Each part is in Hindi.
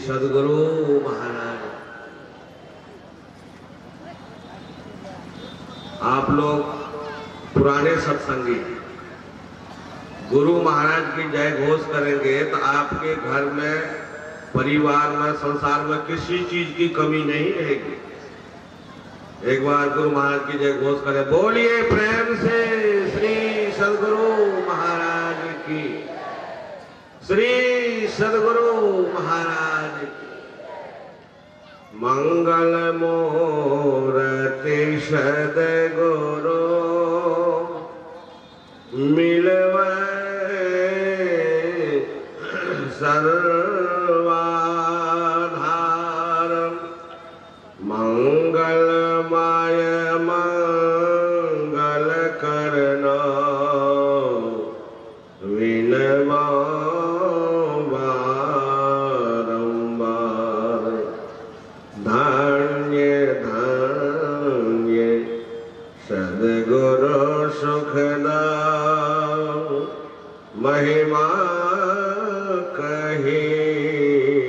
सदगुरु महाराज। आप लोग पुराने सत्संगी गुरु महाराज की जय घोष करेंगे तो आपके घर में, परिवार में, संसार में किसी चीज की कमी नहीं रहेगी। एक बार गुरु महाराज की जय घोष करें, बोलिए प्रेम से श्री सदगुरु महाराज की, श्री सदगुरु महाराज की। मंगल मूर्ति सदगुरु मिलवे सर्वाधार, मंगलमय मंगल करना विनवा बारंबार। धन्य धन्य सदगुरु सुखदाम, महिमा कही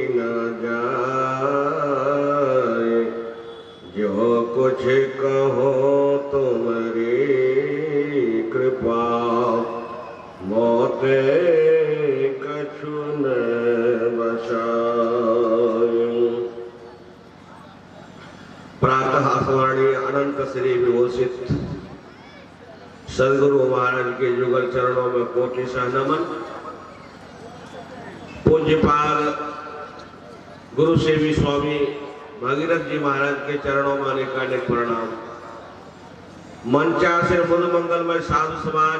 न जाए। जो कुछ कहो तुम्हारी कृपा, मोते कछु न बसाए। प्रातः आसवाणी अनंत श्री विभूषित सदगुरु महाराज के युगल चरणों में कोटि सा नमन। पूज्यपाद गुरु सेवी स्वामी भगीरथ जी महाराज के चरणों में अनेकानेक प्रणाम। मंचा से मुद मंगलमय साधु समाज,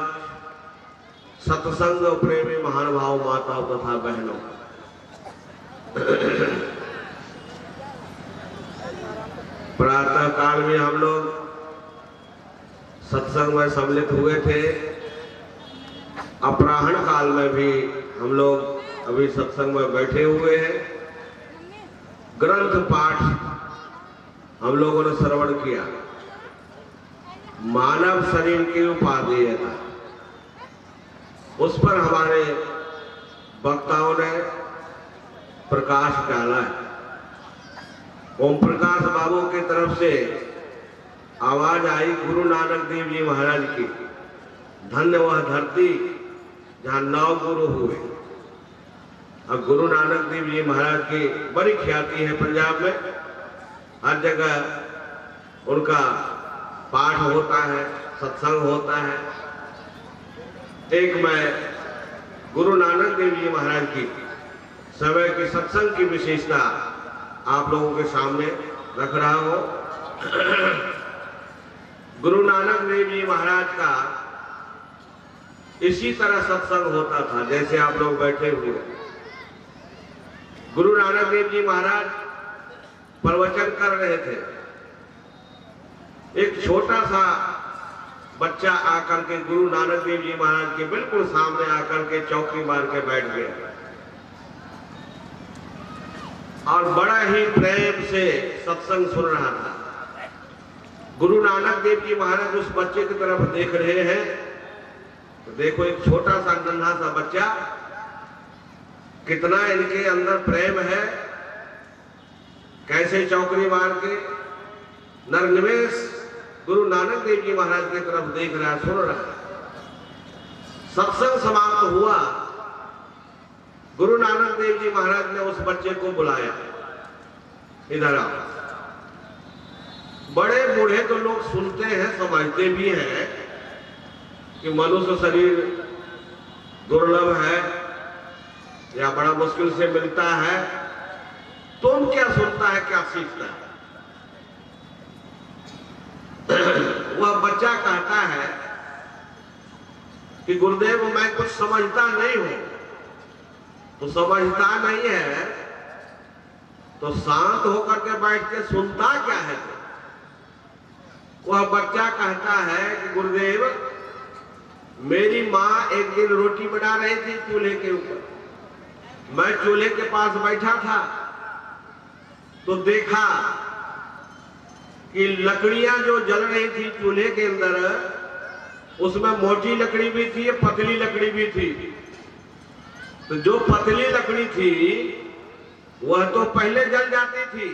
सत्संग प्रेमी महानुभाव, माताओं तथा बहनों, प्रातः काल में हम लोग सत्संग में सम्मिलित हुए थे। अपराह्न काल में भी हम लोग अभी सत्संग में बैठे हुए हैं। ग्रंथ पाठ हम लोगों ने श्रवण किया। मानव शरीर की उपाधि था, उस पर हमारे वक्ताओं ने प्रकाश डाला है। ओम प्रकाश बाबू की तरफ से आवाज आई गुरु नानक देव जी महाराज की, धन्य वह धरती जहां 9 गुरु हुए। अब गुरु नानक देव जी महाराज की बड़ी ख्याति है पंजाब में, हर जगह उनका पाठ होता है, सत्संग होता है। एक मैं गुरु नानक देव जी महाराज की समय की सत्संग की विशेषता आप लोगों के सामने रख रहा हूं। गुरु नानक देव जी महाराज का इसी तरह सत्संग होता था जैसे आप लोग बैठे हुए। गुरु नानक देव जी महाराज प्रवचन कर रहे थे। एक छोटा सा बच्चा आकर के गुरु नानक देव जी महाराज के बिल्कुल सामने आकर के चौकी मार के बैठ गया और बड़ा ही प्रेम से सत्संग सुन रहा था। गुरु नानक देव जी महाराज उस बच्चे की तरफ देख रहे हैं तो देखो, एक छोटा सा नन्हा सा बच्चा, कितना इनके अंदर प्रेम है, कैसे चौकड़ी मार के नरनिवेश गुरु नानक देव जी महाराज की तरफ देख रहा है, सुन रहा है। सत्संग समाप्त हुआ। गुरु नानक देव जी महाराज ने उस बच्चे को बुलाया, इधर आओ। बड़े बूढ़े तो लोग सुनते हैं, समझते भी हैं कि मनुष्य शरीर दुर्लभ है या बड़ा मुश्किल से मिलता है, तुम क्या सुनता है, क्या सीखता है। वह बच्चा कहता है कि गुरुदेव मैं कुछ समझता नहीं हूं। तो समझता नहीं है तो शांत होकर के बैठ के सुनता क्या है। वह बच्चा कहता है कि गुरुदेव मेरी माँ एक दिन रोटी बना रही थी चूल्हे के ऊपर, मैं चूल्हे के पास बैठा था तो देखा कि लकड़ियां जो जल रही थी चूल्हे के अंदर, उसमें मोटी लकड़ी भी थी, पतली लकड़ी भी थी। तो जो पतली लकड़ी थी वह तो पहले जल जाती थी,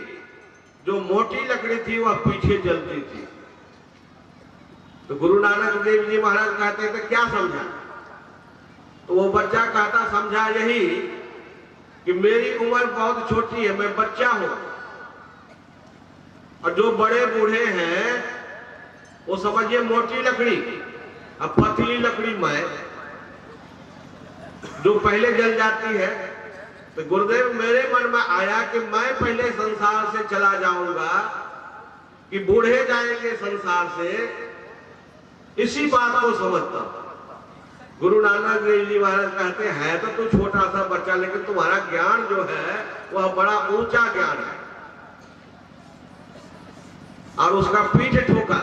जो मोटी लकड़ी थी वह पीछे जलती थी। तो गुरु नानक देव जी महाराज कहते थे क्या समझा? तो वो बच्चा कहता समझा यही कि मेरी उम्र बहुत छोटी है, मैं बच्चा हूं, और जो बड़े बूढ़े हैं वो समझिए मोटी लकड़ी, अब पतली लकड़ी मैं, जो पहले जल जाती है। तो गुरुदेव मेरे मन में आया कि मैं पहले संसार से चला जाऊंगा कि बूढ़े जाएंगे संसार से, इसी बात को समझता। गुरु नानक देव जी महाराज कहते हैं तो तू छोटा सा बच्चा, लेकिन तुम्हारा ज्ञान जो है वह बड़ा ऊंचा ज्ञान है। और उसका पीठ ठोका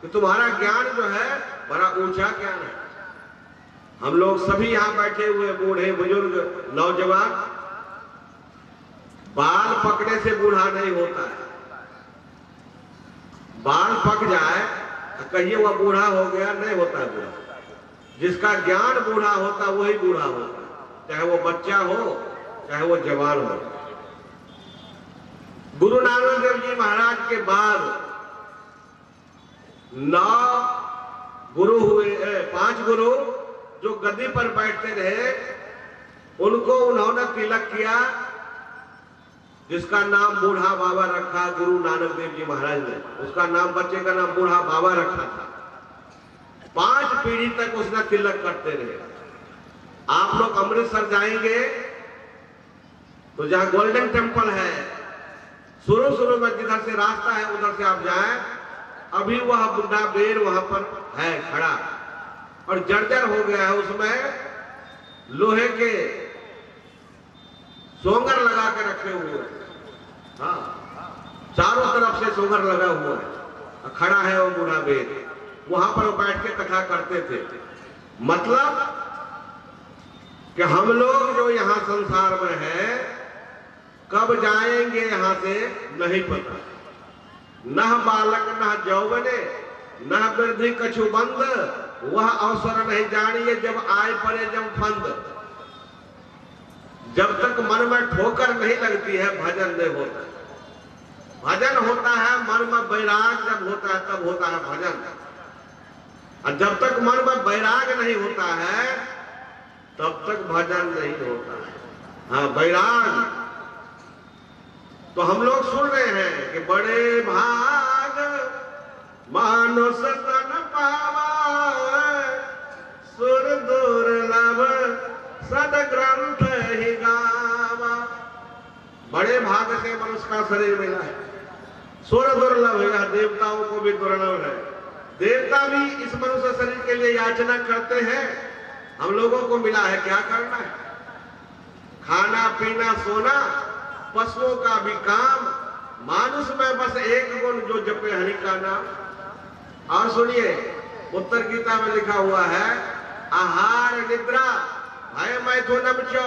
कि तुम्हारा ज्ञान जो है बड़ा ऊंचा ज्ञान है। हम लोग सभी यहां बैठे हुए बूढ़े बुजुर्ग नौजवान, बाल पकने से बूढ़ा नहीं होता है। बाल पक जाए कहिए वह बूढ़ा हो गया, नहीं होता है बूढ़ा। जिसका ज्ञान बूढ़ा होता वही बूढ़ा होता, चाहे वो बच्चा हो चाहे वो जवान हो। गुरु नानक देव जी महाराज के बाद 9 गुरु हुए, 5 गुरु जो गद्दी पर बैठते रहे, उनको उन्होंने तिलक किया, जिसका नाम बूढ़ा बाबा रखा गुरु नानक देव जी महाराज ने। उसका नाम, बच्चे का नाम बूढ़ा बाबा रखा था। 5 पीढ़ी तक उसने तिलक करते रहे। आप लोग अमृतसर जाएंगे तो जहां गोल्डन टेम्पल है, शुरू में जिधर से रास्ता है उधर से आप जाएं, अभी वह बुढ़ा बेर वहां पर है खड़ा, और जर्जर हो गया है। उसमें लोहे के सोंगर लगा के रखे हुए, हाँ, चारों तरफ से सोंगर लगा हुआ है, खड़ा है वो बूढ़ा बेर। वहां पर बैठ के कथा करते थे। मतलब कि हम लोग जो यहां संसार में है, कब जाएंगे यहां से नहीं पता। न बालक न जौवने न वृद्धि कछु बंद, वह अवसर नहीं जानिए जब आए पड़े जब फंद। जब तक मन में ठोकर नहीं लगती है भजन नहीं होता। भजन होता है मन में वैराग जब होता है तब होता है भजन। और जब तक मन में वैराग नहीं होता है तब तक भजन नहीं होता है। हाँ, वैराग तो हम लोग सुन रहे हैं कि बड़े भाग मानुष तन पावा, सुर दुर्लभ सदग्रंथ ही गावा। बड़े भाग से मनुष्य का शरीर मिला है, सुर दुर्लभ है, देवताओं को भी दुर्लभ है। देवता भी इस मनुष्य शरीर के लिए याचना करते हैं। हम लोगों को मिला है, क्या करना है? खाना पीना सोना, पशुओं का भी काम, मानुष में बस एक गुण जो जपे हरि का नाम। और सुनिए, उत्तर गीता में लिखा हुआ है, आहार निद्रा भय मैथुनम च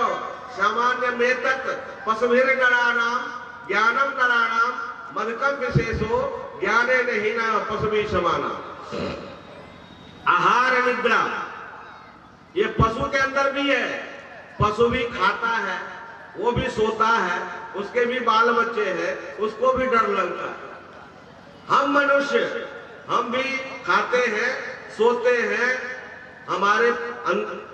सामान्य मेतत पशुभिर नराणाम ज्ञानम नराणाम मधुकम विशेषो ज्ञाने नहीं ना पशुभि समाना। आहार निद्रा ये पशु के अंदर भी है। पशु भी खाता है, वो भी सोता है, उसके भी बाल बच्चे हैं, उसको भी डर लगता है। हम मनुष्य हम भी खाते हैं, सोते हैं, हमारे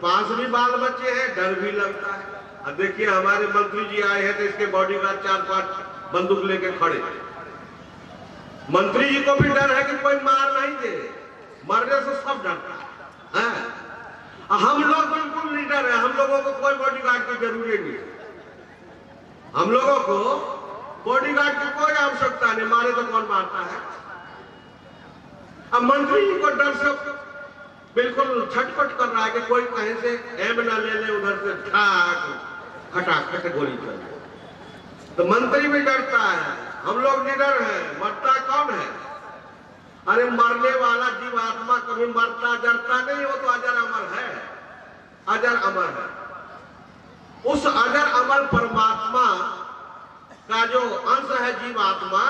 पास भी बाल बच्चे हैं, डर भी लगता है। अब देखिए हमारे मंत्री जी आए हैं तो इसके बॉडीगार्ड 4-5 बंदूक लेके खड़े। मंत्री जी को भी डर है कि कोई मार नहीं दे, मरने से सब डरता है। हम लोग बिल्कुल नहीं डर है, हम लोगों को कोई बॉडीगार्ड की जरूरी नहीं। हम लोगों को बॉडीगार्ड की कोई आवश्यकता नहीं, मारे तो कौन मारता है। अब मंत्री जी को डर से बिल्कुल छटपट कर रहा है कि कोई कहीं से एम ना ले ले, उधर से ठाक खटाखट गोली चले। तो मंत्री भी डरता है, हम लोग निडर है। मरता कौन है? अरे मरने वाला जीवात्मा कभी मरता जरता नहीं, वो तो अजर अमर है, अजर अमर है। उस अजर अमर परमात्मा का जो अंश है जीवात्मा,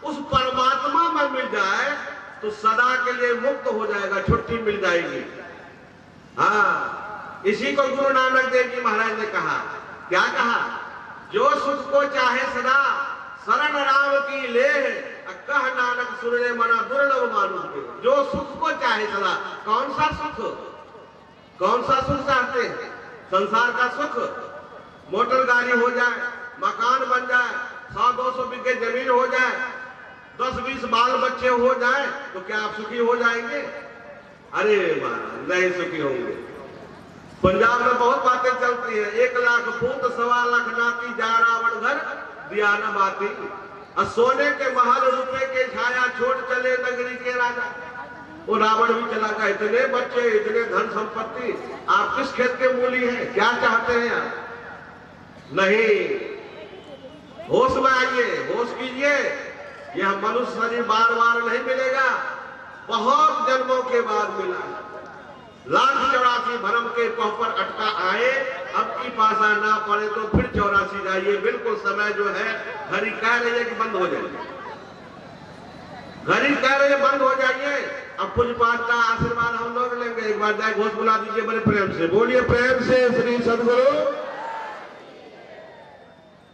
उस परमात्मा में मिल जाए तो सदा के लिए मुक्त हो जाएगा, छुट्टी मिल जाएगी। हाँ, इसी को गुरु नानक देव जी महाराज ने कहा। क्या कहा? जो सुख को चाहे सदा शरण राम की ले, कह नानक सुनने मना दुर्लभ मानुष के। जो सुख को चाहे सदा, कौन सा सुख, कौन सा सुख चाहते हैं? संसार का सुख, मोटर गाड़ी हो जाए, मकान बन जाए, 100-200 बीघे जमीन हो जाए, 10-20 बाल बच्चे हो जाए, तो क्या आप सुखी हो जाएंगे? अरे महाराज नहीं सुखी होंगे। पंजाब में बहुत बातें चलती है, 1 लाख पूत 1.25 लाख नाती, जा रावण घर दिया न बाती। और सोने के महल रुपए के छाया, छोड़ चले नगरी के राजा। वो रावण भी चला गया, इतने बच्चे, इतने धन संपत्ति, आप किस खेत के मूली हैं? क्या चाहते हैं आप? नहीं, होश में आइए, होश कीजिए। यह मनुष्य शरीर बार बार नहीं मिलेगा, बहुत जन्मों के बाद मिला। 1,84 भरम के पह पर अटका आए, अब की पासा ना पड़े तो फिर 84 जाइए। बिल्कुल समय जो है, घड़ी कह रही है कि बंद हो जाइए, घड़ी कह रही है बंद हो जाइए। अब पूजपाठ का आशीर्वाद हम लोग लेंगे। एक बार जाए घोष बुला दीजिए बड़े प्रेम से, बोलिए प्रेम से श्री सदगुरु।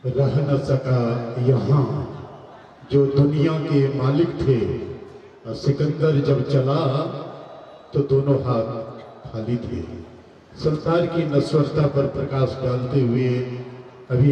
रह न सका यहाँ जो दुनिया के मालिक थे, और सिकंदर जब चला तो दोनों हाथ खाली थे। संसार की नश्वरता पर प्रकाश डालते हुए अभी